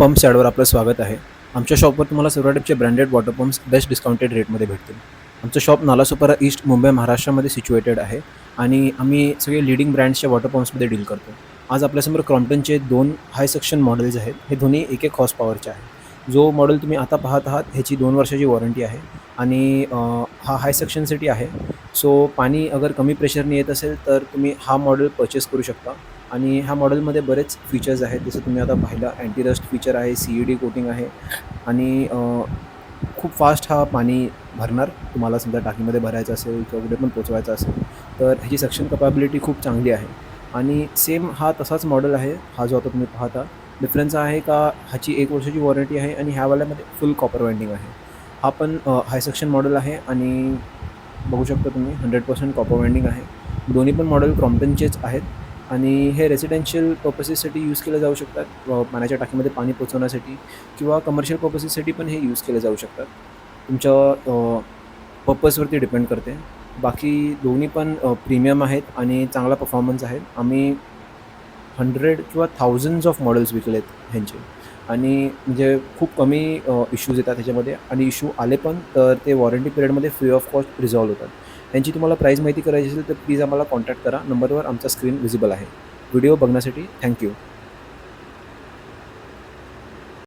Pumps ॲडवर आपलं स्वागत आहे. आमच्या शॉपवर तुम्हाला सर्व टाईपचे branded water pumps best discounted रेटमध्ये भेटतील. आमचं शॉप नालासोपारा ईस्ट, मुंबई, महाराष्ट्रामध्ये सिच्युएटेड आहे आणि आम्ही सगळे लीडिंग ब्रँड्सच्या वॉटर पंप्समध्ये डील करतो. आज आपल्यासमोर क्रॉम्प्टनचे 2 हाय सक्शन मॉडेल्स आहेत. हे दोन्ही 1-1 हॉर्स पॉवरचे आहेत. जो मॉडेल तुम्ही आता पाहत आहात ह्याची 2 वर्षाची वॉरंटी आहे आणि हा हाय सक्शनसाठी आहे. सो पाणी अगर कमी प्रेशरने येत असेल तर तुम्ही हा मॉडेल परचेस करू शकता. आणि ह्या मॉडेलमध्ये बरेच फीचर्स आहेत. जसं तुम्ही आता पाहिलं अँटी रस्ट फीचर आहे, CED कोटिंग आहे आणि खूप फास्ट हा पाणी भरणार. तुम्हाला समजा टाकीमध्ये भरायचं असेल किंवा कुठे पण पोचवायचं असेल तर ह्याची सक्शन कपॅबिलिटी खूप चांगली आहे. आणि सेम हा तसाच मॉडेल आहे, हा जो आता तुम्ही पाहता. डिफरन्स आहे का ह्याची 1 वर्षाची वॉरंटी आहे आणि ह्यावाल्यामध्ये फुल कॉपर वाइंडिंग आहे. हा पण हाय सक्शन मॉडेल आहे आणि बघू शकता तुम्ही 100% कॉपर वाइंडिंग आहे. दोन्ही पण मॉडेल क्रॉम्प्टनचेच आहेत आणि हे रेसिडेन्शियल पर्पसेससाठी यूज केले जाऊ शकतात. पाण्याच्या टाकीमध्ये पाणी पोहोचवण्यासाठी किंवा कमर्शियल पर्पसेससाठी पण हे यूज केले जाऊ शकतात. तुमच्या पर्पजवरती डिपेंड करते. बाकी दोन्ही पण प्रीमियम आहेत आणि चांगला परफॉर्मन्स आहे. आम्ही 100 किंवा थाउजंड्स ऑफ मॉडेल्स विकलेत ह्यांचे आणि म्हणजे खूप कमी इश्यूज येतात ह्याच्यामध्ये आणि इश्यू आले पण तर ते वॉरंटी पिरियडमध्ये फ्री ऑफ कॉस्ट रिझॉल्व्ह होतात. यांची तुम्हाला प्राईस माहिती करायची असेल तर प्लीज आम्हाला कॉन्टॅक्ट करा. नंबरवर आमचा स्क्रीन व्हिजिबल आहे. व्हिडिओ बघण्यासाठी थँक यू.